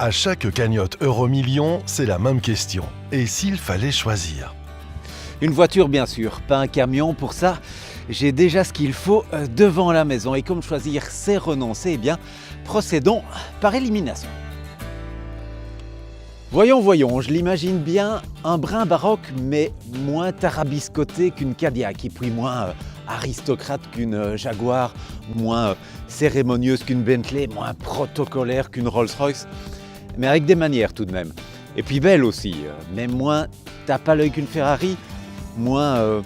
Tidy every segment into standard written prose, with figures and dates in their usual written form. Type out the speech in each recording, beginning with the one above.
À chaque cagnotte Euromillions, c'est la même question. Et s'il fallait choisir ? Une voiture bien sûr, pas un camion. Pour ça, j'ai déjà ce qu'il faut devant la maison. Et comme choisir c'est renoncer, eh bien, procédons par élimination. Voyons, je l'imagine bien, un brin baroque, mais moins tarabiscoté qu'une Cadillac, et puis moins aristocrate qu'une Jaguar, moins cérémonieuse qu'une Bentley, moins protocolaire qu'une Rolls-Royce, mais avec des manières tout de même. Et puis belle aussi, mais moins tape à l'œil qu'une Ferrari, moins,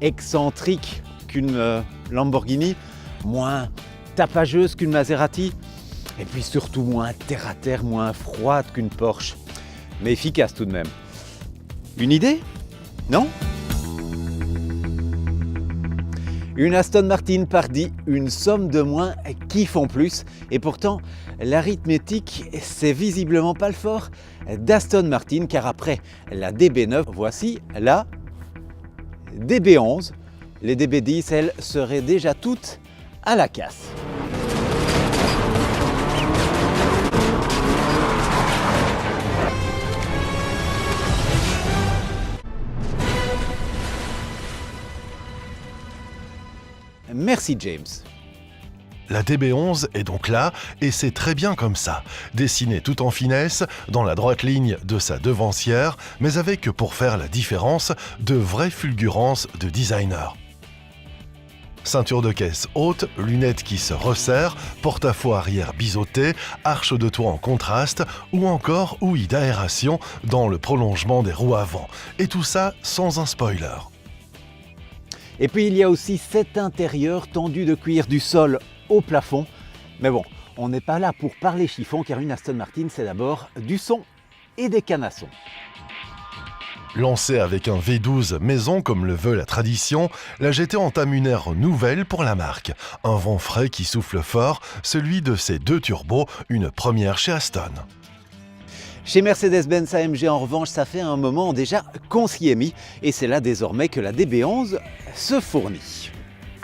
excentrique qu'une Lamborghini, moins tapageuse qu'une Maserati, et puis surtout moins terre-à-terre, moins froide qu'une Porsche, mais efficace tout de même. Une idée ? Non ? Une Aston Martin pardi, une somme de moins qui font plus, et pourtant l'arithmétique c'est visiblement pas le fort d'Aston Martin, car après la DB9, voici la DB11. Les DB10, elles, seraient déjà toutes à la casse. Merci James. La DB11 est donc là, et c'est très bien comme ça, dessinée tout en finesse, dans la droite ligne de sa devancière, mais avec, pour faire la différence, de vraies fulgurances de designer. Ceinture de caisse haute, lunettes qui se resserrent, porte-à-faux arrière biseauté, arche de toit en contraste, ou encore ouïe d'aération dans le prolongement des roues avant. Et tout ça sans un spoiler. Et puis il y a aussi cet intérieur tendu de cuir du sol au plafond. Mais bon, on n'est pas là pour parler chiffon, car une Aston Martin, c'est d'abord du son et des canassons. Lancée avec un V12 maison comme le veut la tradition, la GT entame une ère nouvelle pour la marque. Un vent frais qui souffle fort, celui de ses deux turbos, une première chez Aston. Chez Mercedes-Benz AMG, en revanche, ça fait un moment déjà qu'on s'y est mis, et c'est là désormais que la DB11 se fournit.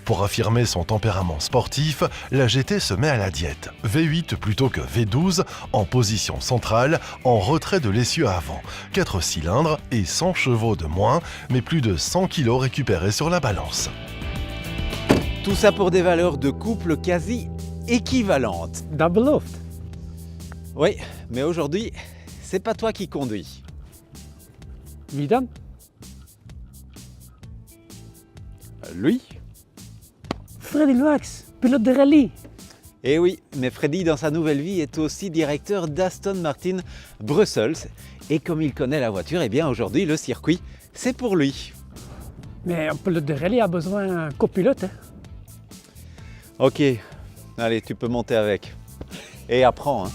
Pour affirmer son tempérament sportif, la GT se met à la diète. V8 plutôt que V12, en position centrale, en retrait de l'essieu avant. 4 cylindres et 100 chevaux de moins, mais plus de 100 kg récupérés sur la balance. Tout ça pour des valeurs de couple quasi équivalentes. Dat belooft. Oui, mais aujourd'hui, c'est pas toi qui conduis. Wie dan? Lui ? Freddy Loax, pilote de rallye. Eh oui, mais Freddy, dans sa nouvelle vie, est aussi directeur d'Aston Martin Brussels. Et comme il connaît la voiture, eh bien aujourd'hui, le circuit, c'est pour lui. Mais un pilote de rallye a besoin d'un copilote. Hein. Ok, allez, tu peux monter avec. Et apprends, hein.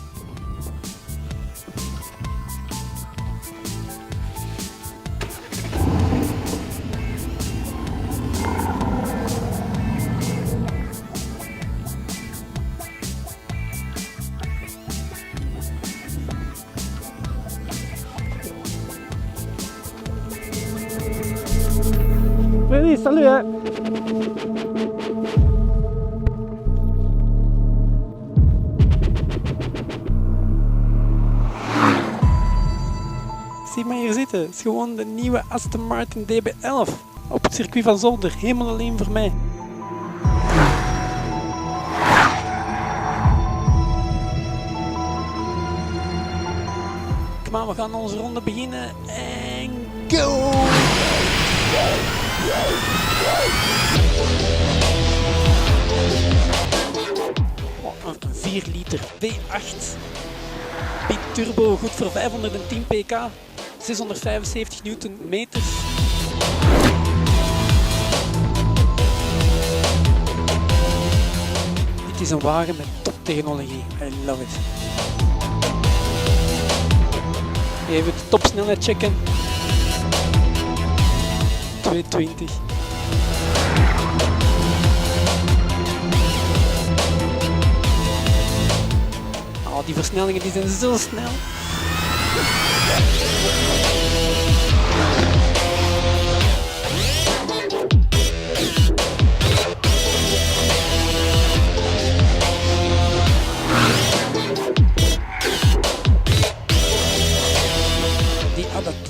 Freddy, salut hein. Zie maar hier zitten, het is gewoon de nieuwe Aston Martin DB11 op het circuit van Zolder, helemaal alleen voor mij. Kom aan, we gaan onze ronde beginnen en go! Oh, een 4 liter V8 Turbo, goed voor 510 pk, 675 Nm. Dit is een wagen met toptechnologie. I love it. Even de topsnelheid checken. 220. Oh, die versnellingen die zijn zo snel.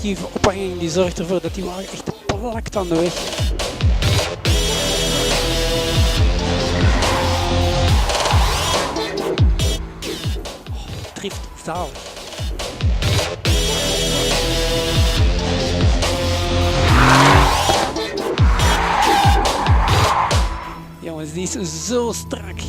definitieve ophanging die zorgt ervoor dat die wagen echt plakt aan de weg. Drift zalig. Jongens, die is zo strak.